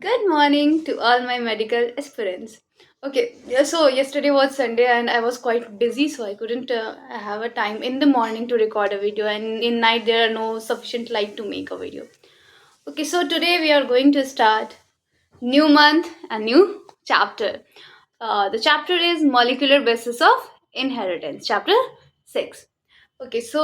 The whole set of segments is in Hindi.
Good morning to all my medical aspirants. Okay, so yesterday was Sunday and I was quite busy, so I couldn't have a time in the morning to record a video, and in night there are no sufficient light to make a video. Okay, so today we are going to start new month and new chapter. The chapter is molecular basis of inheritance, chapter 6. Okay so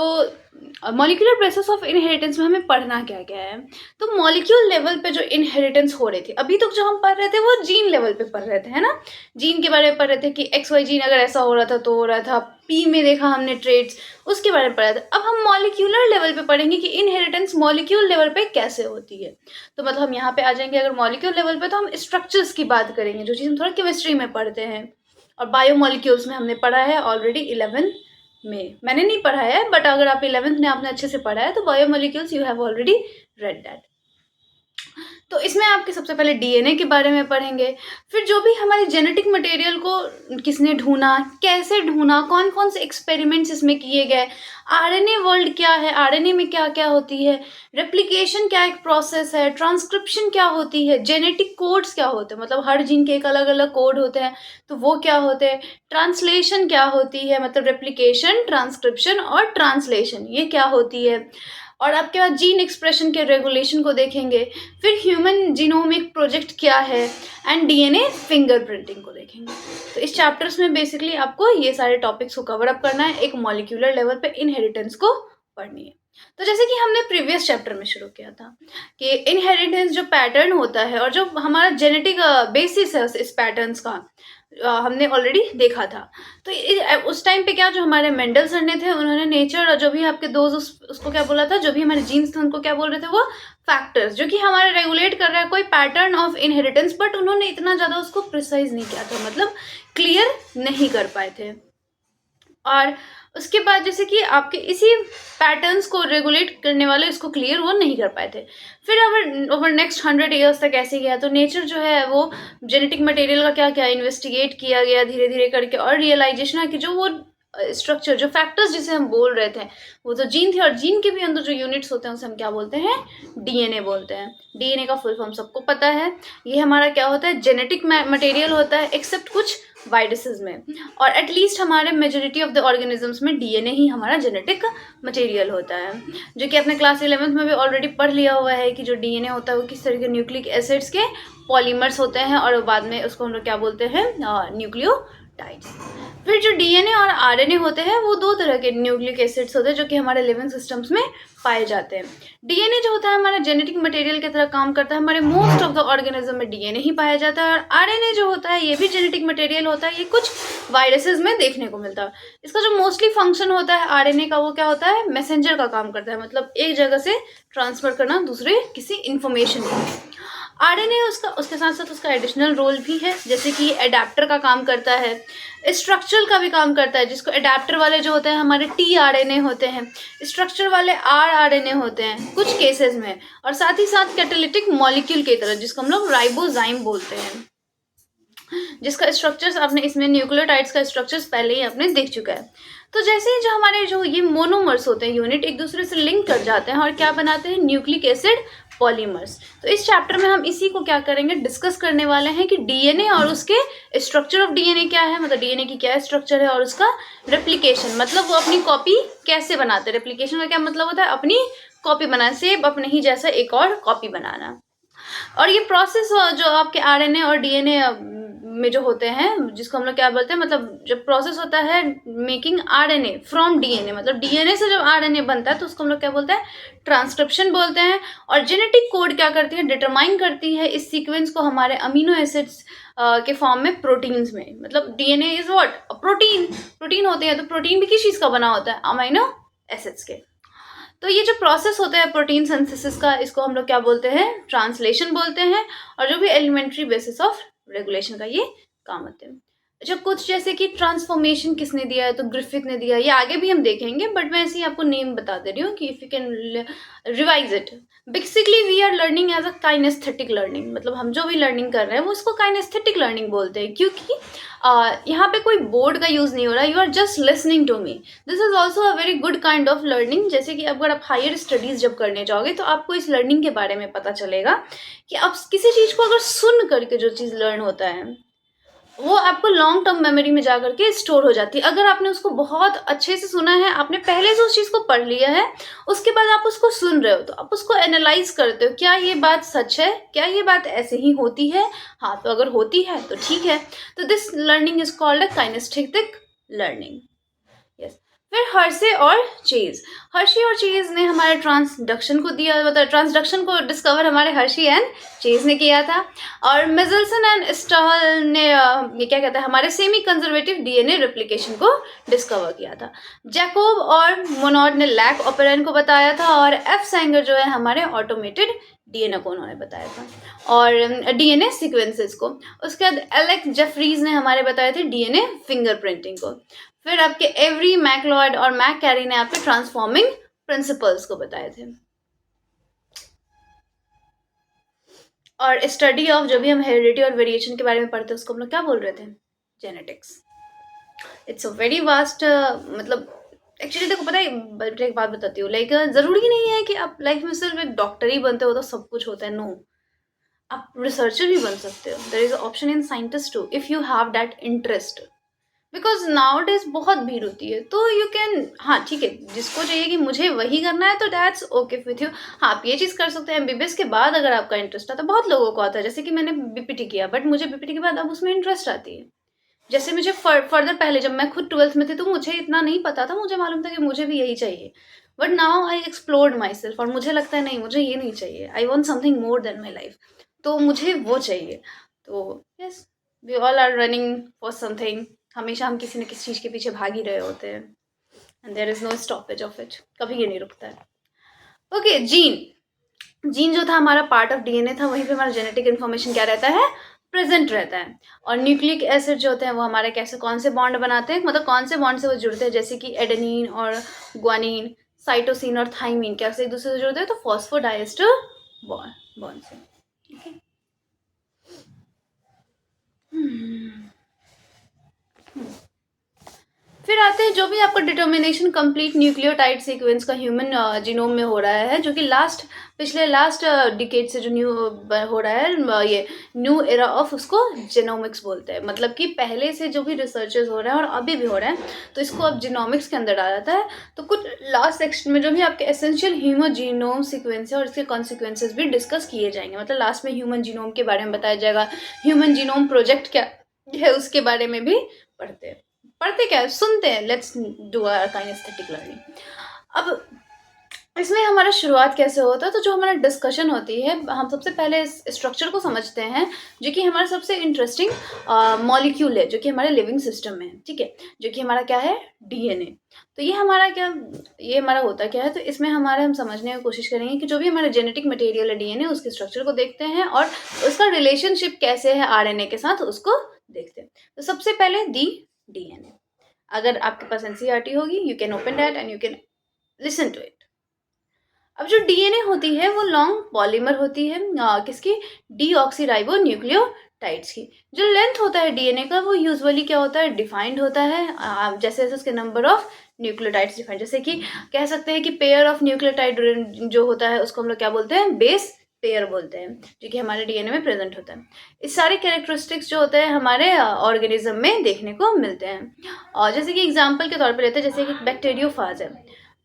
molecular process of inheritance में हमें पढ़ना क्या क्या है। तो मॉलिक्यूल लेवल पे जो इनहेरिटेंस हो रही थी, अभी तक जो हम पढ़ रहे थे वो जीन लेवल पे पढ़ रहे थे, है ना। जीन के बारे में पढ़ रहे थे कि एक्स वाई जीन अगर ऐसा हो रहा था तो हो रहा था, पी में देखा हमने ट्रेड्स, उसके बारे में पढ़ा था। अब हम मॉलिक्यूलर लेवल पे पढ़ेंगे कि इनहेरिटेंस मॉलिक्यूल लेवल पे कैसे होती है। तो मतलब हम यहाँ पे आ जाएंगे, अगर मॉलिक्यूल लेवल पे तो हम स्ट्रक्चर्स की बात करेंगे, जो चीज़ हम थोड़ा केमिस्ट्री में पढ़ते हैं और बायोमोलिक्यूल्स में हमने पढ़ा है ऑलरेडी 11 में। मैंने नहीं पढ़ा है, बट अगर आप 11th में आपने अच्छे से पढ़ा है तो biomolecules you have already read that. तो इसमें आपके सबसे पहले डीएनए के बारे में पढ़ेंगे, फिर जो भी हमारे जेनेटिक मटेरियल को किसने ढूंढा, कैसे ढूंढा, कौन कौन से एक्सपेरिमेंट्स इसमें किए गए, आरएनए वर्ल्ड क्या है, आरएनए में क्या क्या होती है, रेप्लिकेशन क्या एक प्रोसेस है, ट्रांसक्रिप्शन क्या होती है, जेनेटिक कोड्स क्या होते हैं, मतलब हर जीन के एक अलग अलग कोड होते हैं तो वो क्या होते हैं, ट्रांसलेशन क्या होती है, मतलब रेप्लिकेशन, ट्रांसक्रिप्शन और ट्रांसलेशन ये क्या होती है, और आपके पास जीन एक्सप्रेशन के रेगुलेशन को देखेंगे, फिर ह्यूमन जीनोमिक प्रोजेक्ट क्या है एंड डीएनए फिंगरप्रिंटिंग को देखेंगे। तो इस चैप्टर्स में बेसिकली आपको ये सारे टॉपिक्स को कवर अप करना है, एक मॉलिक्यूलर लेवल पे इनहेरिटेंस को पढ़नी है। तो जैसे कि हमने प्रीवियस चैप्टर में शुरू किया था कि इनहेरिटेंस जो पैटर्न होता है और जो हमारा जेनेटिक बेसिस है इस पैटर्न्स का, हमने ऑलरेडी देखा था। तो उस टाइम पे क्या, जो हमारे मेंडल सर ने थे, उन्होंने नेचर और जो भी आपके दोस्त उसको क्या बोला था, जो भी हमारे जीन्स थे उनको क्या बोल रहे थे, वो फैक्टर्स जो कि हमारे रेगुलेट कर रहा है कोई पैटर्न ऑफ इनहेरिटेंस, बट उन्होंने इतना ज़्यादा उसको प्रिसाइज नहीं किया था, मतलब क्लियर नहीं कर पाए थे। और उसके बाद जैसे कि आपके इसी पैटर्न्स को रेगुलेट करने वाले इसको क्लियर वो नहीं कर पाए थे। फिर ओवर नेक्स्ट 100 ईयर्स तक ऐसे गया, तो नेचर जो है वो जेनेटिक मटेरियल का क्या क्या इन्वेस्टिगेट किया गया धीरे धीरे करके, और रियलाइजेशन है कि जो वो स्ट्रक्चर, जो फैक्टर्स जिसे हम बोल रहे थे वो तो जीन थे, और जीन के भी अंदर जो यूनिट्स होते हैं उसे हम क्या बोलते हैं, डीएनए बोलते हैं। डीएनए का फुल फॉर्म सबको पता है, ये हमारा क्या होता है, जेनेटिक मटेरियल होता है, एक्सेप्ट कुछ वायरसेस में, और एटलीस्ट हमारे मेजोरिटी ऑफ द ऑर्गेनिजम्स में डीएनए ही हमारा जेनेटिक मटेरियल होता है, जो कि अपने क्लास 11th में भी ऑलरेडी पढ़ लिया हुआ है कि जो डीएनए होता है वो किस तरह के न्यूक्लिक एसिड्स के पॉलीमर्स होते हैं, और बाद में उसको हम लोग क्या बोलते हैं, न्यूक्लियोटाइड्स। फिर जो डीएनए और आरएनए होते हैं वो दो तरह के न्यूक्लिक एसिड्स होते हैं जो कि हमारे लिविंग सिस्टम्स में पाए जाते हैं। डीएनए जो होता है हमारा जेनेटिक मटेरियल की तरह काम करता है, हमारे मोस्ट ऑफ द ऑर्गेनिज्म में डीएनए ही पाया जाता है, और आरएनए जो होता है ये भी जेनेटिक मटेरियल होता है, ये कुछ वायरसेस में देखने को मिलता है। इसका जो मोस्टली फंक्शन होता है आरएनए का, वो क्या होता है, मैसेंजर का काम करता है, मतलब एक जगह से ट्रांसफर करना दूसरे किसी इंफॉर्मेशन को। आरएनए उसके साथ साथ उसका एडिशनल रोल भी है, जैसे कि एडेप्टर का काम करता है, स्ट्रक्चरल का भी काम करता है, जिसको एडेप्टर वाले जो होते हैं हमारे टी आरएनए होते हैं, स्ट्रक्चर वाले आर आरएनए होते हैं कुछ केसेस में, और साथ ही साथ कैटालिटिक मॉलिक्यूल की तरह जिसको हम लोग राइबोजाइम बोलते हैं, जिसका स्ट्रक्चर्स आपने इसमें न्यूक्लियोटाइड्स का स्ट्रक्चर्स पहले ही आपने देख चुका है। तो जैसे ही जो हमारे जो ये मोनोमर्स होते हैं यूनिट एक दूसरे से लिंक कर जाते हैं और क्या बनाते हैं, न्यूक्लिक एसिड पॉलीमर्स। तो इस चैप्टर में हम इसी को क्या करेंगे, डिस्कस करने वाले हैं कि डीएनए और उसके स्ट्रक्चर ऑफ डीएनए क्या है, मतलब डीएनए की क्या स्ट्रक्चर है, और उसका रेप्लिकेशन, मतलब वो अपनी कॉपी कैसे बनाते हैं। रेप्लिकेशन का क्या मतलब होता है, अपनी कॉपी बनाना, सेम अपने ही जैसा एक और कॉपी बनाना। और ये प्रोसेस जो आपके आरएनए और डीएनए में जो होते हैं, जिसको हम लोग क्या बोलते हैं, मतलब जब प्रोसेस होता है मेकिंग आरएनए फ्रॉम डीएनए, मतलब डीएनए से जब आरएनए बनता है तो उसको हम लोग क्या बोलते हैं, ट्रांसक्रिप्शन बोलते हैं। और जेनेटिक कोड क्या करती है, डिटरमाइन करती है इस सीक्वेंस को हमारे अमीनो एसिड्स के फॉर्म में, प्रोटीन्स में, मतलब DNA is what, protein. Protein होते हैं, तो प्रोटीन भी किस चीज़ का बना होता है, अमीनो एसिड्स के। तो ये जो प्रोसेस होता है प्रोटीन सिंथेसिस का, इसको हम लोग क्या बोलते हैं, ट्रांसलेशन बोलते हैं, और जो भी एलिमेंट्री बेसिस ऑफ रेगुलेशन का ये काम होते हैं। अच्छा, कुछ जैसे कि ट्रांसफॉर्मेशन किसने दिया है, तो ग्रिफिथ ने दिया है, ये आगे भी हम देखेंगे, बट मैं ऐसे ही आपको नेम बता दे रही हूँ कि if you can revise it. Basically we are learning as a kinaesthetic learning, मतलब हम जो भी लर्निंग कर रहे हैं वो इसको काइनेस्थेटिक लर्निंग बोलते हैं, क्योंकि यहाँ पे कोई बोर्ड का यूज़ नहीं हो रहा, you are just listening to me. This is also a very good kind of learning. जैसे कि अगर आप हायर स्टडीज़ जब करने जाओगे तो आपको इस लर्निंग के बारे में पता चलेगा कि आप किसी चीज़ को अगर सुन करके जो चीज़ लर्न होता है वो आपको लॉन्ग टर्म मेमोरी में जा करके स्टोर हो जाती है। अगर आपने उसको बहुत अच्छे से सुना है, आपने पहले से उस चीज़ को पढ़ लिया है, उसके बाद आप उसको सुन रहे हो, तो आप उसको एनालाइज करते हो, क्या ये बात सच है, क्या ये बात ऐसे ही होती है, हाँ तो अगर होती है तो ठीक है। तो this learning is called a kinaesthetic learning. Yes. फिर हर्शे और चेज। हर्शी और चेज ने हमारे ट्रांसडक्शन को दिया, मतलब ट्रांसडक्शन को डिस्कवर हमारे हर्शी एंड चेज ने किया था। और मिजल्सन एंड स्टॉल ने ये क्या कहते हैं, हमारे सेमी कंजर्वेटिव डीएनए रेप्लिकेशन को डिस्कवर किया था। जैकोब और मोनोड ने लैक ऑपरेंड को बताया था, और एफ सैंगर जो है हमारे ऑटोमेटेड डीएनए को उन्होंने बताया था, और डीएनए सीक्वेंसेस को। उसके बाद एलेक जेफरीज ने हमारे बताए थे डीएनए फिंगरप्रिंटिंग को। फिर आपके एवरी, मैकलॉयड और मैक कैरी ने आपके ट्रांसफॉर्मिंग प्रिंसिपल्स को बताए थे। और स्टडी ऑफ, जो भी हम हेरिडिटी और वेरिएशन के बारे में पढ़ते हैं उसको हम लोग क्या बोल रहे थे, genetics. It's a very vast, मतलब एक्चुअली देखो पता है, एक बात बताती हूँ, लाइक जरूरी नहीं है कि आप लाइफ में सिर्फ एक डॉक्टर ही बनते हो तो सब कुछ होता है, नो। आप रिसर्चर भी बन सकते हो, there is option in scientist too, if you have that interest. Because nowadays बहुत भीड़ होती है, तो यू कैन, हाँ ठीक है, जिसको चाहिए कि मुझे वही करना है तो दैट्स ओके विथ यू। हाँ, आप ये चीज़ कर सकते हैं एमबीबीएस के बाद, अगर आपका इंटरेस्ट आता है, बहुत लोगों को आता है, जैसे कि मैंने बीपीटी किया, बट मुझे बीपीटी के बाद अब उसमें इंटरेस्ट आती है। जैसे मुझे फर्दर, पहले जब मैं खुद 12th में थी तो मुझे इतना नहीं पता था, मुझे मालूम था कि मुझे भी यही चाहिए, but now I explored myself, और मुझे लगता है नहीं, मुझे ये नहीं चाहिए, I want something more than my life, तो मुझे वो चाहिए। तो yes, we all are running for something. हमेशा हम किसी न किसी चीज़ के पीछे भाग ही रहे होते हैं, and there is no stoppage of it, कभी ये नहीं रुकता है। Okay, gene. जीन जो था हमारा पार्ट ऑफ डीएनए था, वहीं पे हमारा जेनेटिक इन्फॉर्मेशन क्या रहता है, प्रेजेंट रहता है। और न्यूक्लिक एसिड जो होते हैं वो हमारे कैसे, कौन से बॉन्ड बनाते हैं, मतलब कौन से बॉन्ड से वो जुड़ते हैं, जैसे कि एडेनिन और ग्वानिन, साइटोसिन और थाइमिन कैसे एक दूसरे से जुड़ते हैं, तो फॉस्फोडाइएस्टर बॉन्ड से। okay? फिर आते हैं जो भी आपका डिटर्मिनेशन कंप्लीट न्यूक्लियोटाइड सीक्वेंस का ह्यूमन जीनोम में हो रहा है, जो कि पिछले लास्ट डिकेड से जो न्यू हो रहा है, ये न्यू एरा ऑफ, उसको जेनोमिक्स बोलते हैं। मतलब कि पहले से जो भी रिसर्चेस हो रहे हैं और अभी भी हो रहे हैं, तो इसको अब जीनोमिक्स के अंदर डाला जाता है। तो कुछ लास्ट सेक्शन में जो भी आपके एसेंशियल ह्यूमन जीनोम सीक्वेंस है और इसके कॉन्सिक्वेंसेज भी डिस्कस किए जाएंगे। मतलब लास्ट में ह्यूमन जीनोम के बारे में बताया जाएगा, ह्यूमन जीनोम प्रोजेक्ट क्या है उसके बारे में भी पढ़ते क्या है, सुनते हैं। Let's do a kinaesthetic learning. अब इसमें हमारा शुरुआत कैसे होता है, तो जो हमारा डिस्कशन होती है, हम सबसे पहले इस स्ट्रक्चर को समझते हैं, जो कि हमारा सबसे इंटरेस्टिंग मॉलिक्यूल है, जो कि हमारे लिविंग सिस्टम में है, ठीक है, जो कि हमारा क्या है, डीएनए। तो ये हमारा होता क्या है, तो इसमें हम समझने की कोशिश करेंगे कि जो भी हमारा जेनेटिक मटेरियल है डीएनए, उसके स्ट्रक्चर को देखते हैं और उसका रिलेशनशिप कैसे है आरएनए के साथ, उसको देखते हैं। तो सबसे पहले डीएनए, अगर आपके पास एनसीईआरटी होगी, you can open that and you can listen to it. अब जो डीएनए होती है वो लॉन्ग पॉलीमर होती है, किसकी, डीऑक्सीराइबो न्यूक्लियोटाइड्स की। जो लेंथ होता है डीएनए का वो यूजुअली क्या होता है, डिफाइंड होता है, जैसे जैसे उसके नंबर ऑफ न्यूक्लियोटाइड्स डिफाइंड, जैसे कि कह सकते हैं कि पेयर ऑफ न्यूक्लियोटाइड जो होता है उसको हम लोग क्या बोलते हैं, बेस पेयर बोलते हैं, जो कि हमारे डीएनए में प्रेजेंट होता है। इस सारे कैरेक्टरिस्टिक्स जो होते हैं हमारे ऑर्गेनिज्म में देखने को मिलते हैं। और जैसे कि एग्जांपल के तौर पे लेते हैं, जैसे कि बैक्टीरियोफाज है,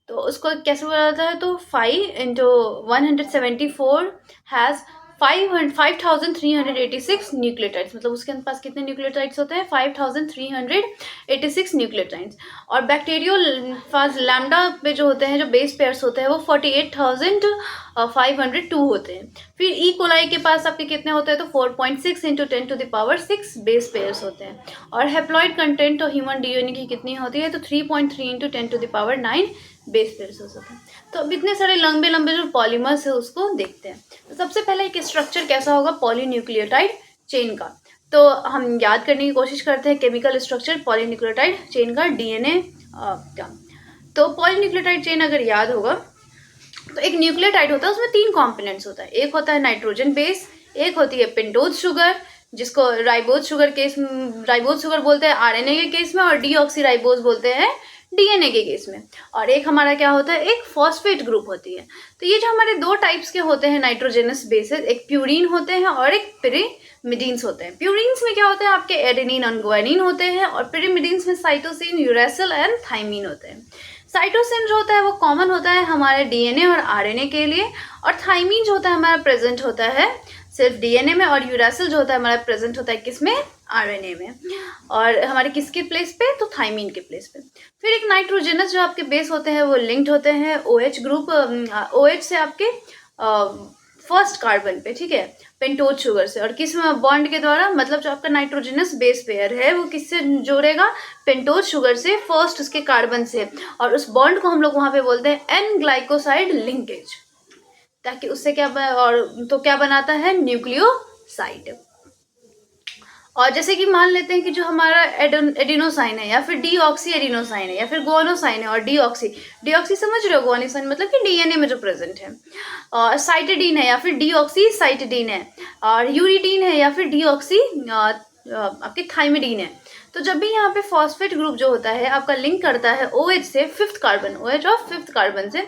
तो उसको कैसे बोला जाता है, तो 5 × 174 हैज़ 5386 न्यूक्लियोटाइड्स, मतलब उसके पास कितने न्यूक्लियोटाइड्स होते हैं, 5386 न्यूक्लियोटाइड्स। और बैक्टीरियोफाज लैम्डा पे जो होते हैं, जो बेस पेयर्स होते हैं, वो 48502 होते हैं। फिर ई कोलाई के पास आपके कितने होते हैं, तो 4.6 × 10⁶ बेस पेयर्स होते हैं। और हेप्लॉइड कंटेंट और ह्यूमन डीएनए की कितनी होती है, तो 3.3 × 10⁹ बेस पेयर्स होते हैं। तो अब इतने सारे लंबे लंबे जो पॉलीमर्स है उसको देखते हैं। तो सबसे पहले एक स्ट्रक्चर कैसा होगा पॉलीन्यूक्लियोटाइड चेन का, तो हम याद करने की कोशिश करते हैं केमिकल स्ट्रक्चर पॉलीन्यूक्लियोटाइड चेन का डीएनए का। तो पॉलीन्यूक्लियोटाइड चेन अगर याद होगा तो एक न्यूक्लियोटाइड होता है, उसमें 3 कंपोनेंट्स होता है। एक होता है नाइट्रोजन बेस, एक होती है पेंटोज शुगर जिसको राइबोज शुगर राइबोज शुगर बोलते हैं आरएनए के केस में, और डीऑक्सी बोलते हैं डीएनए के केस में। और एक हमारा क्या होता है, एक फॉस्फेट ग्रुप होती है। तो ये जो हमारे 2 टाइप्स के होते हैं नाइट्रोजनस बेसेस, एक प्यूरिन होते हैं और एक पिरिमिडीन्स होते हैं। प्यूरिन्स में क्या होते हैं, आपके एडेनिन और ग्वानिन होते हैं, और पिरिमिडीन्स में साइटोसिन, यूरेसिल एंड थाइमिन होते हैं। साइटोसिन जो होता है वो कॉमन होता है हमारे डीएनए और आरएनए के लिए, और थाइमिन जो होता है हमारा प्रेजेंट होता है सिर्फ डीएनए में, और यूरासिल जो होता है हमारा प्रेजेंट होता है किसमें, आरएनए में। और हमारे किसके प्लेस पे, तो थाइमिन के प्लेस पे। फिर एक नाइट्रोजनस जो आपके बेस होते हैं वो लिंक्ड होते हैं OH ग्रुप, OH से आपके फर्स्ट कार्बन पे, ठीक है, पेंटोज शुगर से, और किस बॉन्ड के द्वारा, मतलब जो आपका नाइट्रोजनस बेस पेयर है वो किससे जोड़ेगा, पेंटोज शुगर से फर्स्ट उसके कार्बन से, और उस बॉन्ड को हम लोग वहां पे बोलते हैं एन ग्लाइकोसाइड लिंकेज, ताकि उससे क्या और तो क्या बनाता है, न्यूक्लियोसाइड। और जैसे कि मान लेते हैं कि जो हमारा एडिनोसाइन है, या फिर डीऑक्सी एडिनोसाइन है, या फिर गोनोसाइन है, और डीऑक्सी समझ रहे हो, गोनोसाइन मतलब कि डीएनए में जो प्रेजेंट है, और साइटिडीन है या फिर डीऑक्सी साइटिडीन है, और यूरिडीन है या फिर डीऑक्सी आपके थाइमिडीन है। तो जब भी यहाँ पे फॉस्फेट ग्रुप जो होता है आपका लिंक करता है OH से fifth carbon, OH of fifth carbon से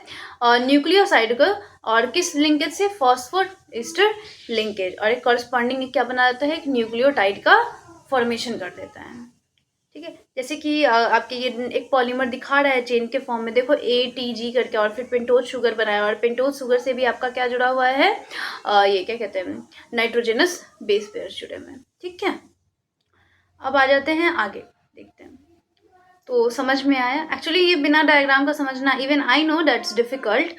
न्यूक्लियोसाइड को, और किस लिंकेज से, फॉस्फोएस्टर लिंकेज, और एक कॉरस्पॉन्डिंग क्या बना देता है, एक न्यूक्लियोटाइड का फॉर्मेशन कर देता है। ठीक है, जैसे कि आपके ये एक पॉलीमर दिखा रहा है चेन के फॉर्म में, देखो ATG करके, और फिर पेंटोज शुगर बनाया, और पेंटोज शुगर से भी आपका क्या जुड़ा हुआ है, ये क्या कहते हैं, नाइट्रोजनस बेस पेयर जुड़े हुए हैं। ठीक है, अब आ जाते हैं आगे, देखते हैं। तो समझ में आया, एक्चुअली ये बिना डायग्राम का समझना, even I know that's difficult,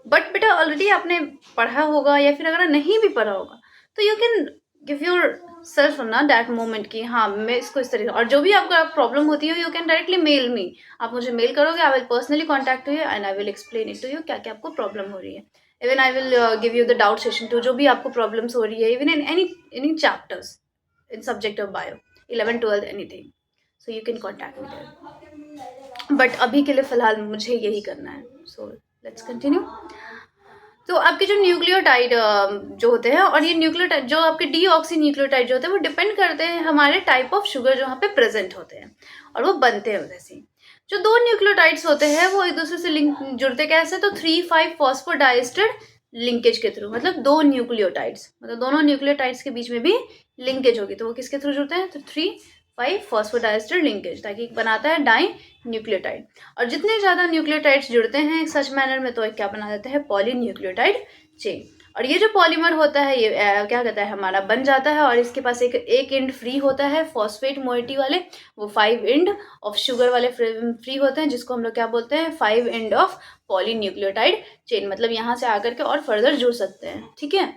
but बेटा ऑलरेडी आपने पढ़ा होगा, या फिर अगर नहीं भी पढ़ा होगा तो you can give your self ना दैट मोमेंट की हाँ मैं इसको इस तरीके, और जो भी आपका प्रॉब्लम होती है you can directly mail me, आप मुझे मेल करोगे, I will personally contact you and I will explain it to you क्या क्या आपको प्रॉब्लम हो रही है। Even I will give you the doubt session too, जो भी आपको प्रॉब्लम्स हो रही है, even in any chapters in subject of bio 11 12 anything, so you can contact me there. But अभी के लिए फिलहाल मुझे यही करना है, सो लेट्स कंटिन्यू। तो आपके जो न्यूक्लियोटाइड जो होते हैं, और ये न्यूक्लियोटाइड जो आपके डीऑक्सी न्यूक्लियोटाइड जो होते हैं वो डिपेंड करते हैं हमारे टाइप ऑफ शुगर जो वहाँ पे प्रेजेंट होते हैं, और वो बनते हैं वैसे ही। जो 2 न्यूक्लियोटाइड्स होते हैं वो एक दूसरे से लिंक जुड़ते कैसे, तो 3,5 फॉस्फोडाइस्टर लिंकेज के थ्रू, मतलब 2 न्यूक्लियोटाइड्स, मतलब दोनों न्यूक्लियोटाइड्स के बीच में भी लिंकेज होगी, तो वो किसके थ्रू जुड़ते हैं, तो 3,5 फॉस्फोडाइस्टर लिंकेज, ताकि बनाता है डाई न्यूक्लियोटाइड। और जितने ज़्यादा न्यूक्लियोटाइड्स जुड़ते हैं सच मैनर में तो एक क्या बना देते हैं, पॉलीन्यूक्लियोटाइड चेन। और ये जो पॉलीमर होता है ये क्या कहता है हमारा बन जाता है, और इसके पास एक एंड फ्री होता है फॉस्फेट मोइटी वाले, वो 5 एंड ऑफ शुगर वाले फ्री होते हैं, जिसको हम लोग क्या बोलते हैं, 5 एंड ऑफ पॉलीन्यूक्लियोटाइड चेन, मतलब यहाँ से आकर के और फर्दर जुड़ सकते हैं। ठीक है,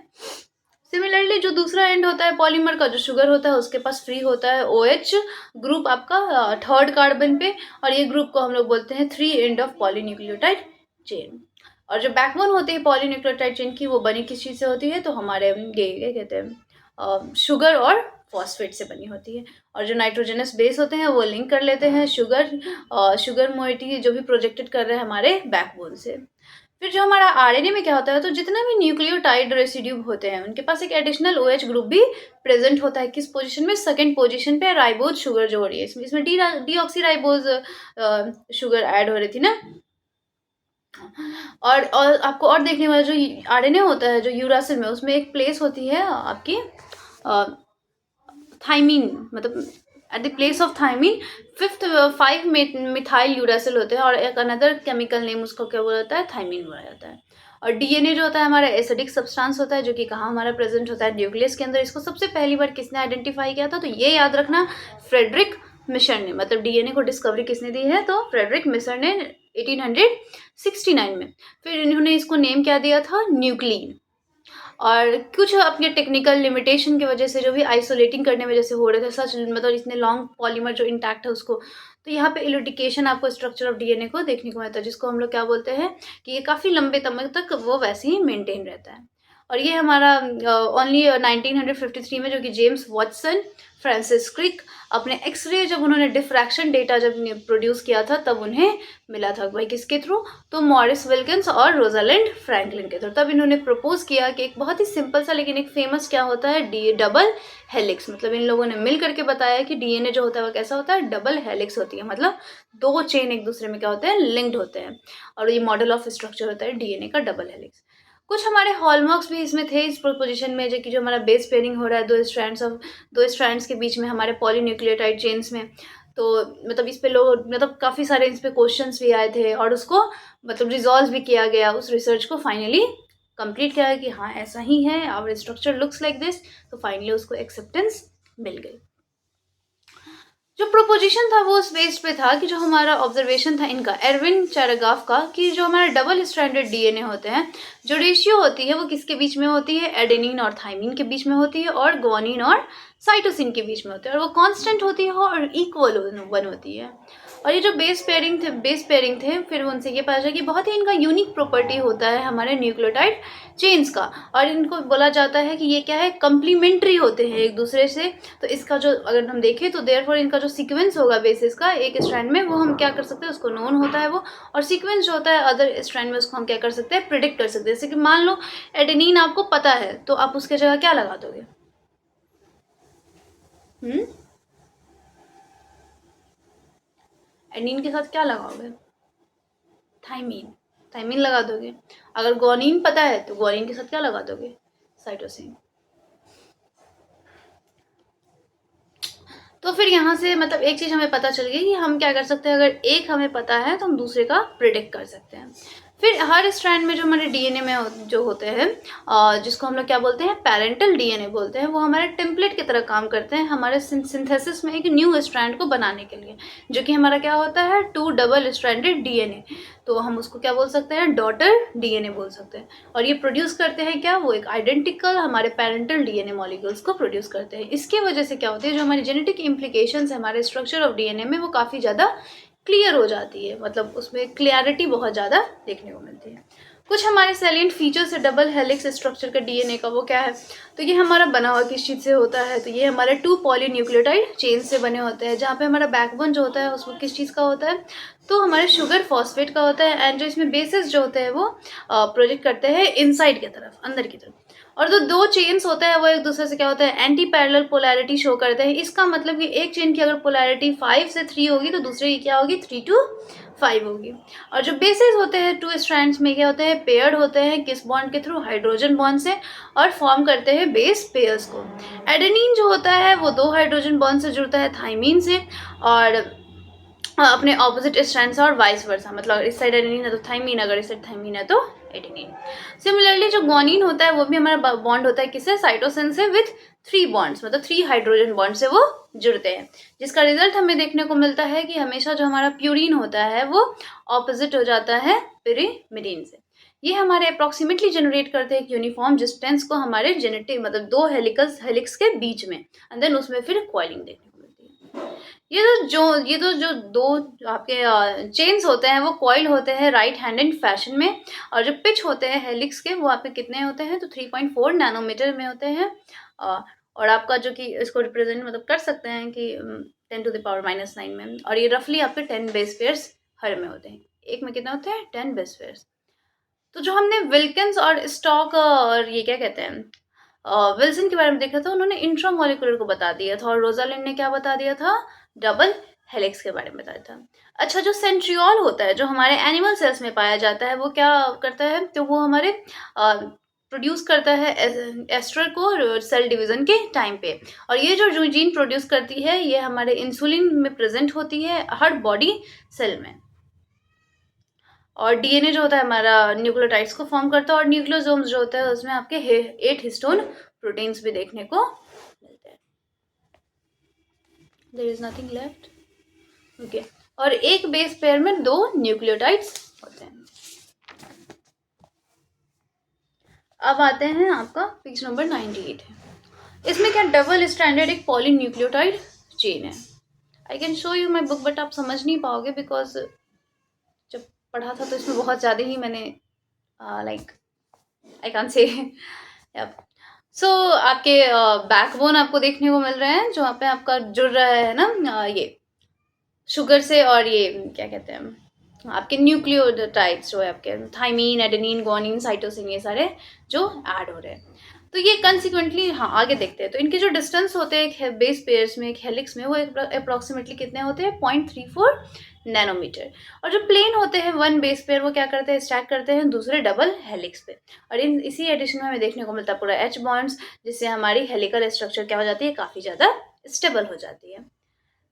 सिमिलरली जो दूसरा एंड होता है पॉलीमर का, जो शुगर होता है उसके पास फ्री होता है OH ग्रुप आपका 3rd कार्बन पे, और ये ग्रुप को हम लोग बोलते हैं 3 एंड ऑफ पॉलीन्यूक्लियोटाइड चेन। और जो बैकबोन होती है पॉलीन्यूक्लियोटाइड चेन की, वो बनी किस चीज़ से होती है, तो हमारे ये क्या कहते हैं शुगर और फॉस्फेट से बनी होती है। और जो नाइट्रोजनस बेस होते हैं वो लिंक कर लेते हैं शुगर मोइटी जो भी प्रोजेक्टेड कर रहे हैं हमारे बैकबोन से। फिर जो हमारा आरएनए में क्या होता है, तो जितना भी न्यूक्लियोटाइड रेसिड्यू होते हैं उनके पास एक एडिशनल OH ग्रुप भी प्रेजेंट होता है, किस पोजीशन में, सेकंड पोजीशन पे, राइबोज शुगर जो हो रही है, इसमें डीऑक्सी राइबोज शुगर ऐड हो रही थी ना। और आपको और देखने वाला जो आरएनए होता है जो यूरासिल में, उसमें एक प्लेस होती है आपकी थाइमिन, मतलब at the place of thymine 5 methyl uracil होते हैं, और एक अनदर केमिकल नेम उसको क्या बोला जाता है, थाइमिन बोला जाता है। और डीएनए जो होता है हमारा एसिडिक सब्सटेंस होता है, जो कि कहाँ हमारा प्रेजेंट होता है, न्यूक्लियस के अंदर। इसको सबसे पहली बार किसने आइडेंटिफाई किया था, तो ये याद रखना, फ्रेडरिक मिशर ने, मतलब डीएनए को डिस्कवरी किसने दी है, तो फ्रेडरिक मिशर ने 1869 में। फिर इन्होंने इसको नेम क्या दिया था, न्यूक्लिन। और कुछ अपने टेक्निकल लिमिटेशन की वजह से, जो भी आइसोलेटिंग करने वजह से हो रहे थे सच, मतलब इतने लॉन्ग पॉलीमर जो इंटैक्ट है उसको, तो यहाँ पे इलुटिकेशन आपको स्ट्रक्चर ऑफ डीएनए को देखने को मिलता है, जिसको हम लोग क्या बोलते हैं कि ये काफ़ी लंबे समय तक वो वैसे ही मेंटेन रहता है। और ये हमारा ओनली 1953 में, जो कि जेम्स वॉटसन, फ्रांसिस क्रिक, अपने एक्सरे जब उन्होंने डिफ्रैक्शन डेटा जब प्रोड्यूस किया था तब उन्हें मिला था। भाई किसके थ्रू? तो मॉरिस विल्किंस और रोजालिंड फ्रैंकलिन के थ्रू। तब इन्होंने प्रपोज किया कि एक बहुत ही सिंपल सा लेकिन एक फेमस क्या होता है, डी डबल हेलिक्स। मतलब इन लोगों ने मिल करके बताया कि डीएनए जो होता है वो कैसा होता है, डबल हेलिक्स होती है, मतलब दो चेन एक दूसरे में क्या होते हैं, लिंक्ड होते हैं। और ये मॉडल ऑफ स्ट्रक्चर होता है डीएनए का, डबल हेलिक्स। कुछ हमारे हॉलमार्क्स भी इसमें थे इस प्रोपोजिशन में, जो कि जो हमारा बेस पेयरिंग हो रहा है दो स्ट्रैंड्स के बीच में हमारे पॉलीन्यूक्लियोटाइड चेन्स में। तो मतलब इस पे लोग, मतलब काफ़ी सारे इस पे क्वेश्चंस भी आए थे और उसको मतलब रिजॉल्व भी किया गया, उस रिसर्च को फाइनली कंप्लीट किया है कि हाँ ऐसा ही है, our structure looks like this. तो फाइनली उसको एक्सेप्टेंस मिल गई। जो प्रोपोजिशन था वो उस बेस पे था कि जो हमारा ऑब्जर्वेशन था इनका, एरविन चैरागाफ का, कि जो हमारे डबल स्ट्रैंडेड डीएनए होते हैं, जो रेशियो होती है वो किसके बीच में होती है, एडेनिन और थाइमिन के बीच में होती है, और ग्वानिन और साइटोसिन के बीच में होती है, और वो कांस्टेंट होती है और इक्वल वन होती है। और ये जो बेस पेयरिंग थे, फिर उनसे ये पता चला कि बहुत ही इनका यूनिक प्रॉपर्टी होता है हमारे न्यूक्लियोटाइड चेन्स का, और इनको बोला जाता है कि ये क्या है, कंप्लीमेंट्री होते हैं एक दूसरे से। तो इसका जो अगर हम देखें तो देयरफॉर इनका जो सीक्वेंस होगा बेसिस का एक स्ट्रैंड में, वो हम क्या कर सकते हैं, उसको नोन होता है वो, और सीक्वेंस जो होता है अदर स्ट्रैंड में उसको हम क्या कर सकते हैं, प्रिडिक्ट कर सकते हैं। जैसे कि मान लो एडेनिन आपको पता है तो आप उसके जगह क्या लगा दोगे? एडेनिन के साथ क्या लगाओगे? थाइमीन। थाइमीन लगा दोगे। अगर ग्वानिन पता है तो ग्वानिन के साथ क्या लगा दोगे? साइटोसिन। तो फिर यहाँ से मतलब एक चीज़ हमें पता चल गई कि हम क्या कर सकते हैं, अगर एक हमें पता है तो हम दूसरे का प्रिडिक्ट कर सकते हैं। फिर हर स्ट्रैंड में जो हमारे डीएनए में जो होते हैं, जिसको हम लोग क्या बोलते हैं, पैरेंटल डीएनए बोलते हैं, वो हमारे टेम्पलेट की तरह काम करते हैं हमारे सिंथेसिस में एक न्यू स्ट्रैंड को बनाने के लिए, जो कि हमारा क्या होता है, टू डबल स्ट्रैंडेड डीएनए। तो हम उसको क्या बोल सकते हैं, डॉटर डीएनए बोल सकते हैं। और ये प्रोड्यूस करते हैं क्या, वो एक आइडेंटिकल हमारे पेरेंटल डीएनए मॉलिक्यूल्स को प्रोड्यूस करते हैं। इसकी वजह से क्या होती है, जो हमारी जेनेटिक इम्प्लीकेशंस है हमारे स्ट्रक्चर ऑफ डीएनए में, वो काफ़ी ज़्यादा क्लियर हो जाती है, मतलब उसमें क्लियरिटी बहुत ज़्यादा देखने को मिलती है। कुछ हमारे सैलिएंट फीचर्स है डबल हेलिक्स स्ट्रक्चर का डीएनए का, वो क्या है, तो ये हमारा बना हुआ किस चीज़ से होता है, तो ये हमारे 2 पॉलीन्यूक्लियोटाइड चेन से बने होते हैं, जहाँ पे हमारा बैकबोन जो होता है उसको किस चीज़ का होता है, तो हमारे शुगर फॉस्फेट का होता है। एंड जो इसमें बेसिस जो होते हैं वो प्रोजेक्ट करते हैं इनसाइड की तरफ, अंदर की तरफ। और जो दो चेन्स होते हैं वो एक दूसरे से क्या होता है, एंटी पैरेलल पोलैरिटी शो करते हैं। इसका मतलब कि एक चेन की अगर पोलैरिटी 5 से 3 होगी तो दूसरे की क्या होगी, 3 to 5 होगी। और जो बेसिस होते हैं 2 स्ट्रैंड्स में क्या होते हैं, पेयर्ड होते हैं किस बॉन्ड के थ्रू, हाइड्रोजन बॉन्ड से, और फॉर्म करते हैं बेस पेयर्स को। एडेनिन जो होता है वो 2 हाइड्रोजन बॉन्ड से जुड़ता है थाइमीन से, और अपने ऑपोजिट स्ट्रैंड से, और वाइस वर्सा, मतलब इस साइड एडेनिन है तो थाइमीन, अगर इस साइड थाइमीन है तो एडेनिन। सिमिलरली जो ग्वानिन होता है वो भी हमारा बॉन्ड होता है किससे, साइटोसिन से, विथ 3 बॉन्ड्स, मतलब 3 हाइड्रोजन बॉन्ड से वो जुड़ते हैं, जिसका रिजल्ट हमें देखने को मिलता है कि हमेशा जो हमारा प्यूरिन होता है वो ऑपोजिट हो जाता है पिरिमिडीन से। ये हमारे अप्रॉक्सीमेटली जनरेट करते हैं एक यूनिफॉर्म डिस्टेंस को हमारे जेनेटिक, मतलब 2 हेलिक्स के बीच में, एंड देन उसमें फिर कॉइलिंग देखने को मिलती है। ये तो जो दो आपके चेन्स होते हैं वो कॉइल होते हैं राइट हैंडेड फैशन में, और जो पिच होते हैं हेलिक्स के वो आपके कितने होते हैं, तो 3.4 नैनोमीटर में होते हैं। और आपका जो कि इसको रिप्रेजेंट मतलब कर सकते हैं कि 10⁻⁻9 में, और ये रफली आपके 10 बेस पेयर्स हर में होते हैं। एक में कितने होते हैं, 10 बेस पेयर्स। तो जो हमने विल्किंस और स्टॉक और ये क्या कहते हैं, विल्सन के बारे में देखा था, उन्होंने इंट्रामोलिकुलर को बता दिया था, और रोजालिंड ने क्या बता दिया था, डबल हेलिक्स के बारे में बताया था। अच्छा, जो सेंट्रियोल होता है जो हमारे एनिमल सेल्स में पाया जाता है, वो क्या करता है, तो वो हमारे प्रोड्यूस करता है एस्ट्रल को सेल डिवीजन के टाइम पे। और ये जो जीन प्रोड्यूस करती है ये हमारे इंसुलिन में प्रेजेंट होती है हर बॉडी सेल में। और डीएनए जो होता है हमारा न्यूक्लियोटाइड्स को फॉर्म करता है, और न्यूक्लियोसोम्स जो होता है उसमें आपके 8 हिस्टोन प्रोटीन्स भी देखने को मिलते हैं। There is nothing left, okay. और एक बेस पेयर में 2 न्यूक्लियोटाइड्स होते हैं। अब आते हैं आपका पेज नंबर 98 है। इसमें क्या डबल स्टैंडर्ड एक पॉलीन्यूक्लियोटाइड चेन है। I can show you my book, but आप समझ नहीं पाओगे बिकॉज जब पढ़ा था तो इसमें बहुत ज़्यादा ही मैंने like I can say yup. So आपके बैकबोन आपको देखने को मिल रहे हैं, जहाँ पे आपका जुड़ रहा है ना ये शुगर से, और ये क्या कहते हैं आपके न्यूक्लियोटाइड्स जो है आपके थाइमीन, एडेनिन, गुआनिन, साइटोसिन, ये सारे जो ऐड हो रहे हैं। तो ये कंसिक्वेंटली, हाँ आगे देखते हैं। तो इनके जो डिस्टेंस होते हैं एक बेस पेयर्स में, एक हेलिक्स में, वो अप्रोक्सीमेटली कितने होते हैं, 0.34 नैनोमीटर। और जो प्लेन होते हैं वन बेस पेयर, वो क्या करते हैं, स्टैक करते हैं दूसरे डबल हेलिक्स पे। और इन इसी एडिशन में हमें देखने को मिलता है पूरा एच बॉन्ड्स, जिससे हमारी हेलिकल स्ट्रक्चर क्या हो जाती है, काफ़ी ज़्यादा स्टेबल हो जाती है।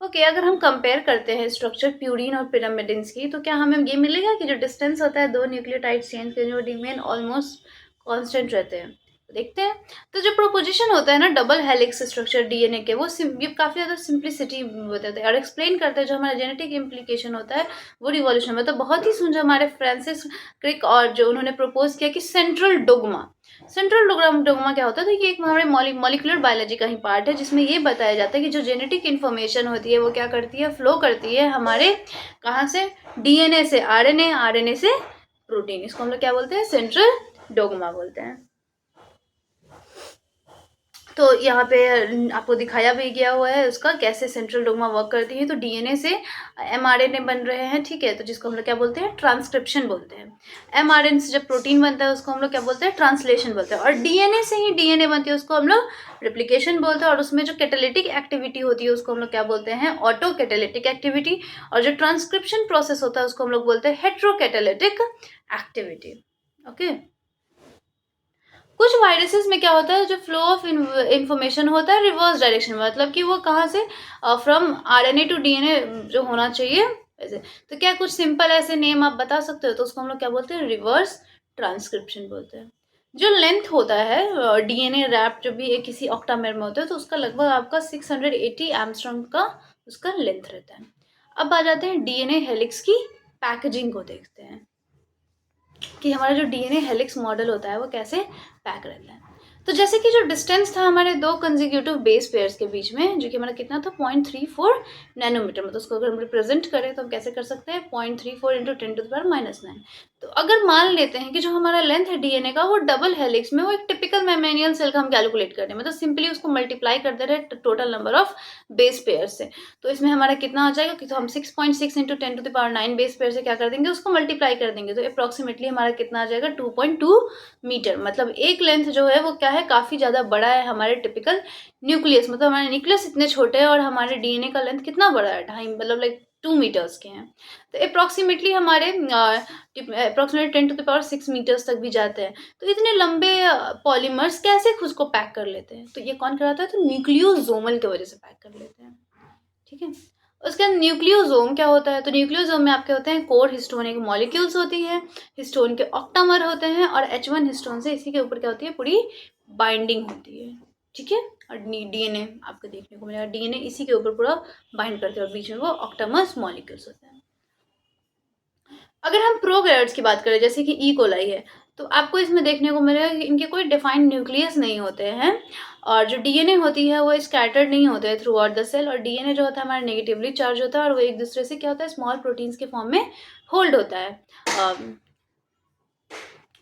ओके, अगर हम कंपेयर करते हैं स्ट्रक्चर प्यूरीन और पिरामिडिन्स की, तो क्या हमें ये मिलेगा कि जो डिस्टेंस होता है दो न्यूक्लियोटाइड चेन के, जो रिमेन ऑलमोस्ट कांस्टेंट रहते हैं। तो देखते हैं। तो जो प्रोपोजिशन होता है ना डबल हेलिक्स स्ट्रक्चर डीएनए के, वो ये काफ़ी ज़्यादा सिंप्लिसिटी बताते हैं और एक्सप्लेन करते हैं जो हमारा जेनेटिक इम्प्लीकेशन होता है वो रिवॉल्यूशन में। तो बहुत ही सुन, जो हमारे फ्रांसिस क्रिक और जो उन्होंने प्रपोज किया कि सेंट्रल डोगमा, सेंट्रल डोगमा क्या होता है, तो ये एक हमारे मॉलिक्यूलर बायोलॉजी का ही पार्ट है, जिसमें ये बताया जाता है कि जो जेनेटिक इन्फॉर्मेशन होती है वो क्या करती है, फ्लो करती है हमारे कहाँ से, डीएनए से आरएनए, आरएनए से प्रोटीन। इसको हम लोग क्या बोलते हैं, सेंट्रल डोगमा बोलते हैं। तो यहाँ पे आपको दिखाया भी गया हुआ है उसका कैसे सेंट्रल डोग्मा वर्क करती है। तो डीएनए से एमआरएनए बन रहे हैं, ठीक है, तो जिसको हम लोग क्या बोलते हैं, ट्रांसक्रिप्शन बोलते हैं। एमआरएनए से जब प्रोटीन बनता है उसको हम लोग क्या बोलते हैं, ट्रांसलेशन बोलते हैं। और डीएनए से ही डीएनए बनती है उसको हम लोग रेप्लिकेशन बोलते हैं। और उसमें जो कैटालिटिक एक्टिविटी होती है उसको हम लोग क्या बोलते हैं, ऑटो कैटालिटिक एक्टिविटी। और जो ट्रांसक्रिप्शन प्रोसेस होता है उसको हम लोग बोलते हैं हेट्रो कैटालिटिक एक्टिविटी। ओके, कुछ वायरसेस में क्या होता है, जो फ्लो ऑफ इंफॉर्मेशन होता है रिवर्स डायरेक्शन में, मतलब कि वो कहाँ से, फ्रॉम आरएनए टू डीएनए जो होना चाहिए वैसे। तो क्या कुछ सिंपल ऐसे नेम आप बता सकते हो, तो उसको हम लोग क्या बोलते हैं, रिवर्स ट्रांसक्रिप्शन बोलते हैं। जो लेंथ होता है डीएनए रैप जो भी एक किसी ऑक्टामेर में होता है, तो उसका लगभग आपका 680 एंगस्ट्रॉम का उसका लेंथ रहता है। अब आ जाते हैं डीएनए हेलिक्स की पैकेजिंग को देखते हैं कि हमारा जो डीएनए हेलिक्स मॉडल होता है वो कैसे पैक रहता है। तो जैसे कि जो डिस्टेंस था हमारे दो कंसेक्यूटिव बेस पेयर्स के बीच में, जो कि हमारा कितना था, 0.34 नैनोमीटर, मतलब उसको अगर हम रिप्रेजेंट करें तो हम कैसे कर सकते हैं, 0.34 इंटू 10⁻⁹। तो अगर मान लेते हैं कि जो हमारा लेंथ है डीएनए का वो डबल हेलिक्स में, वो एक टिपिकल मेमेनियल सेल का हम कैलकुलेट कर रहे हैं, मतलब सिंपली उसको मल्टीप्लाई कर दे रहे हैं total number of base pair से। तो इसमें हमारा कितना आ जाएगा कि, तो हम 6.6 इंटू 10⁻⁹ बेस पेयर से क्या कर देंगे, उसको मल्टीप्लाई कर देंगे। तो अप्रॉक्सीमेटली हमारा कितना आ जाएगा, 2.2 मीटर। मतलब एक लेंथ जो है वो क्या है, काफ़ी ज़्यादा बड़ा है हमारे टिपिकल न्यूक्लियस, मतलब हमारे न्यूक्लियस इतने छोटे हैं और हमारे डीएनए का लेंथ कितना बड़ा है, 2.5 मतलब लाइक 2 मीटर्स के हैं। तो अप्रॉक्सीमेटली हमारे अप्रॉक्सीमेटली 10⁶ मीटर्स तक भी जाते हैं। तो इतने लंबे पॉलीमर्स कैसे खुद को पैक कर लेते हैं, तो ये कौन कराता है, तो न्यूक्लियोसोमल की वजह से पैक कर लेते हैं। ठीक है, उसके बाद न्यूक्लियोसोम क्या होता है, तो न्यूक्लियोसोम में आपके होते हैं कोर हिस्टोन एक मॉलिक्यूल्स होती है, हिस्टोन के ऑक्टामर होते हैं, और H1 हिस्टोन से इसी के ऊपर क्या होती है, पूरी बाइंडिंग होती है। ठीक है, और डीएनए आपको देखने को मिलेगा, डीएनए इसी के ऊपर पूरा बाइंड करते हैं और बीच में वो ऑक्टामस मॉलिक्यूल्स होते हैं। अगर हम प्रोकैरियोट्स की बात करें जैसे कि ई कोलाई है, तो आपको इसमें देखने को मिलेगा कि इनके कोई डिफाइंड न्यूक्लियस नहीं होते हैं, और जो डीएनए होती है वो स्कैटर्ड नहीं होते हैं थ्रू आउट द सेल। और डीएनए जो होता है हमारा नेगेटिवली चार्ज होता है, और वो एक दूसरे से क्या होता है, स्मॉल प्रोटीन्स के फॉर्म में होल्ड होता है।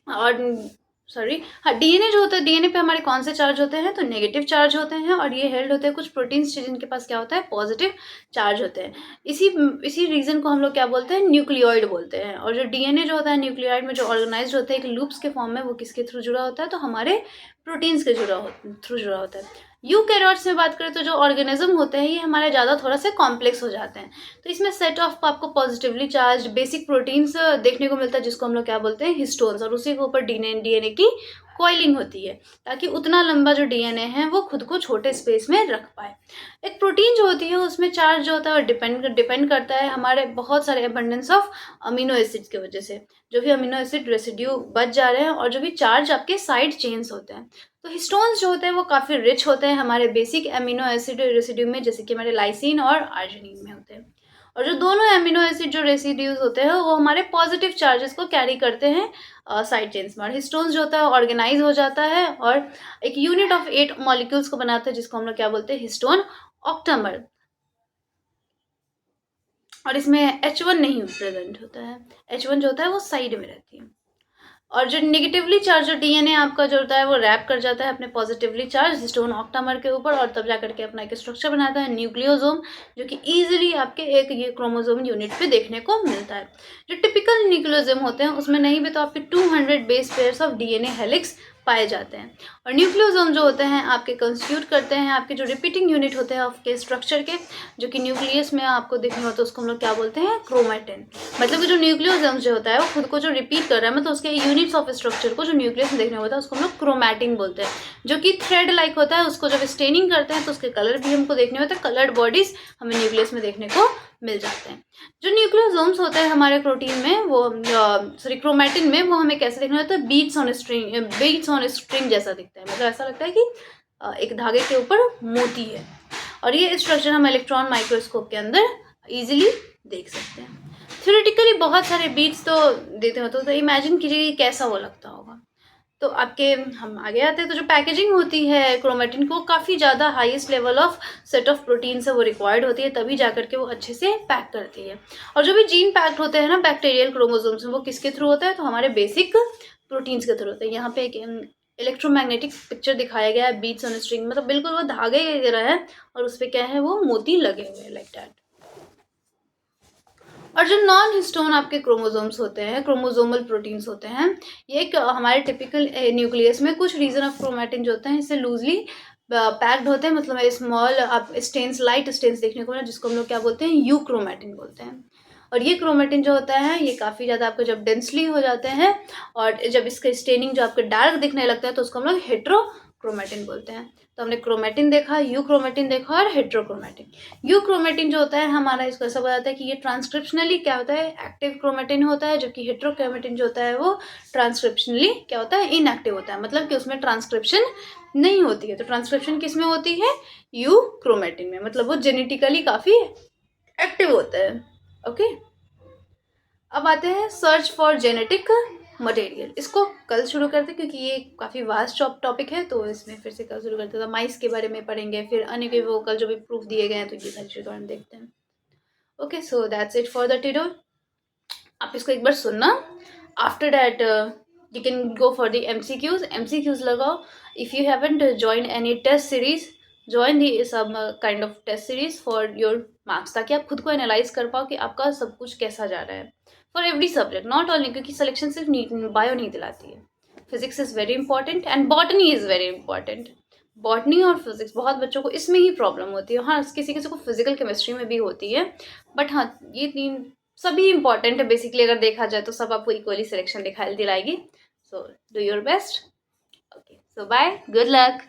और सॉरी, हाँ, डीएनए जो होता है, डीएनए पे हमारे कौन से चार्ज होते हैं, तो नेगेटिव चार्ज होते हैं, और ये हेल्ड होते हैं कुछ प्रोटीन्स जिनके पास क्या होता है, पॉजिटिव चार्ज होते हैं। इसी इसी रीजन को हम लोग क्या बोलते हैं, न्यूक्लियोइड बोलते हैं। और जो डीएनए जो होता है न्यूक्लियोइड में जो ऑर्गेनाइज्ड होता है एक लूप्स के फॉर्म में, वो किसके थ्रू जुड़ा होता है, तो हमारे प्रोटीन्स के थ्रू जुड़ा होता है। यूकैरियोट्स में बात करें तो जो ऑर्गेनिज्म होते हैं ये हमारे ज़्यादा थोड़ा सा कॉम्प्लेक्स हो जाते हैं। तो इसमें सेट ऑफ आपको पॉजिटिवली चार्ज बेसिक प्रोटीन्स देखने को मिलता है, जिसको हम लोग क्या बोलते हैं, हिस्टोन्स, और उसी के ऊपर डीएनए की कॉइलिंग होती है, ताकि उतना लंबा जो डीएनए है वो खुद को छोटे स्पेस में रख पाए। एक प्रोटीन जो होती है उसमें चार्ज जो होता है वो डिपेंड करता है हमारे बहुत सारे अबंडेंस ऑफ अमीनो एसिड्स की वजह से, जो भी अमीनो एसिड रेसिड्यू बच जा रहे हैं, और जो भी चार्ज आपके साइड चेन्स होते हैं। तो हिस्टोन्स जो होते हैं वो काफ़ी रिच होते हैं हमारे बेसिक एमिनो एसिड रेसिड्यू में, जैसे कि हमारे लाइसिन और आर्जिनिन में होते हैं। और जो दोनों एमिनो एसिड जो रेसिड्यूज होते हैं वो हमारे पॉजिटिव चार्जेस को कैरी करते हैं साइड चेन्स में। और हिस्टोन्स जो होता है ऑर्गेनाइज हो जाता है और एक यूनिट ऑफ 8 मॉलिक्यूल्स को बनाता है, जिसको हम लोग क्या बोलते हैं, हिस्टोन ऑक्टामर। और इसमें H1 नहीं प्रेजेंट होता है, H1 जो होता है वो साइड में रहती है। और जो नेगेटिवली चार्ज जो डीएनए आपका जो होता है वो रैप कर जाता है अपने पॉजिटिवली चार्ज हिस्टोन ऑक्टामर के ऊपर, और तब जाकर के अपना एक स्ट्रक्चर बनाता है न्यूक्लियोसोम, जो कि इजीली आपके एक ये क्रोमोसोम यूनिट पे देखने को मिलता है। जो टिपिकल न्यूक्लियोसोम होते हैं उसमें नहीं भी तो आपके 200 base pairs of DNA helix पाए जाते हैं। और न्यूक्लियोसोम जो होते हैं आपके कंस्टिट्यूट करते हैं आपके जो रिपीटिंग यूनिट होते हैं आपके स्ट्रक्चर के, जो कि न्यूक्लियस में आपको देखना होता है उसको हम लोग क्या बोलते हैं, क्रोमैटिन। मतलब कि जो न्यूक्लियोसोम जो होता है वो खुद को जो रिपीट कर रहा है, मतलब उसके यूनिट्स ऑफ स्ट्रक्चर को जो न्यूक्लियस में देखने होता है उसको हम लोग क्रोमैटिन बोलते हैं, जो कि थ्रेड लाइक होता है। उसको जब स्टेनिंग करते हैं तो उसके कलर भी हमको देखने होते हैं, कलर्ड बॉडीज हमें न्यूक्लियस में देखने को मिल जाते हैं। जो न्यूक्लियोसोम्स होते हैं हमारे प्रोटीन में वो सॉरी क्रोमैटिन में, वो हमें कैसे देखना होता है, बीट्स ऑन स्ट्रिंग जैसा दिखता है। मतलब ऐसा लगता है कि एक धागे के ऊपर मोती है। और ये स्ट्रक्चर हम इलेक्ट्रॉन माइक्रोस्कोप के अंदर इजीली देख सकते हैं। थ्योरेटिकली बहुत सारे बीट्स तो देते होते, तो इमेजिन कीजिए कैसा वो लगता होगा। तो आपके हम आगे आते हैं, तो जो पैकेजिंग होती है क्रोमैटिन को काफ़ी ज़्यादा highest level of set of protein से वो रिक्वायर्ड होती है, तभी जाकर के वो अच्छे से पैक करती है। और जो भी जीन पैक्ड होते हैं ना बैक्टीरियल क्रोमोसोम्स में, वो किसके थ्रू होता है, तो हमारे बेसिक प्रोटीन्स के थ्रू होता है। यहाँ पे एक इलेक्ट्रोमैग्नेटिक पिक्चर दिखाया गया है बीट्स ऑन स्ट्रिंग, मतलब बिल्कुल वो धागे की तरह है और उस पर क्या है, वो मोती लगे हुए हैं लाइक दैट। और जो नॉन हिस्टोन आपके क्रोमोसोम्स होते हैं, क्रोमोसोमल प्रोटीन्स होते हैं, ये एक हमारे टिपिकल न्यूक्लियस में कुछ रीजन ऑफ क्रोमैटिन जो होते हैं इससे लूजली पैक्ड होते हैं, मतलब स्मॉल आप स्टेन्स, लाइट स्टेन्स देखने को मिला, जिसको हम लोग क्या बोलते हैं, यू क्रोमैटिन बोलते हैं। और ये क्रोमैटिन जो होता है ये काफ़ी ज़्यादा आपको जब डेंसली हो जाते हैं और जब इसका स्टेनिंग जो आपको डार्क दिखने लगता है तो उसको हम लोग हेट्रोक्रोमैटिन बोलते हैं। तो हमने क्रोमैटिन देखा, यू क्रोमैटिन देखा और हेट्रोक्रोमैटिन। यू क्रोमैटिन जो होता है हमारा, इसको ऐसा बताता है कि ये ट्रांसक्रिप्शनली क्या होता है, एक्टिव क्रोमैटिन होता है, जबकि हेट्रोक्रोमैटिन जो होता है वो ट्रांसक्रिप्शनली क्या होता है, इनएक्टिव होता है, मतलब कि उसमें ट्रांसक्रिप्शन नहीं होती है। तो ट्रांसक्रिप्शन किस में होती है, यू क्रोमैटिन में, मतलब वो जेनेटिकली काफ़ी एक्टिव होता है। ओके, अब आते हैं सर्च फॉर जेनेटिक मटेरियल। इसको कल शुरू करते हैं क्योंकि ये काफ़ी वास्ट टॉपिक है, तो इसमें फिर से कल शुरू करते हैं। तो माइस के बारे में पढ़ेंगे, फिर अनइक्विवोकल जो भी प्रूफ दिए गए हैं, तो ये सारी चीज़ों हम देखते हैं। Okay, so that's it for the today. आप इसको एक बार सुनना, after that you can go for the MCQs लगाओ। if you haven't joined any test series, join the some kind of test series for your marks, ताकि आप खुद को एनालाइज कर पाओ कि आपका सब कुछ कैसा जा रहा है for every subject, not only, क्योंकि सिलेक्शन सिर्फ बायो नहीं दिलाती है। Physics is very important and botany is very important. Botany और फिजिक्स बहुत बच्चों को इसमें ही प्रॉब्लम होती है। हाँ, किसी किसी को फिजिकल केमिस्ट्री में भी होती है, बट हाँ ये तीन सभी इंपॉर्टेंट है बेसिकली। अगर देखा जाए तो सब आपको इक्वली सिलेक्शन दिखाई दिलाएगी। So do your best. Okay, so bye, good luck.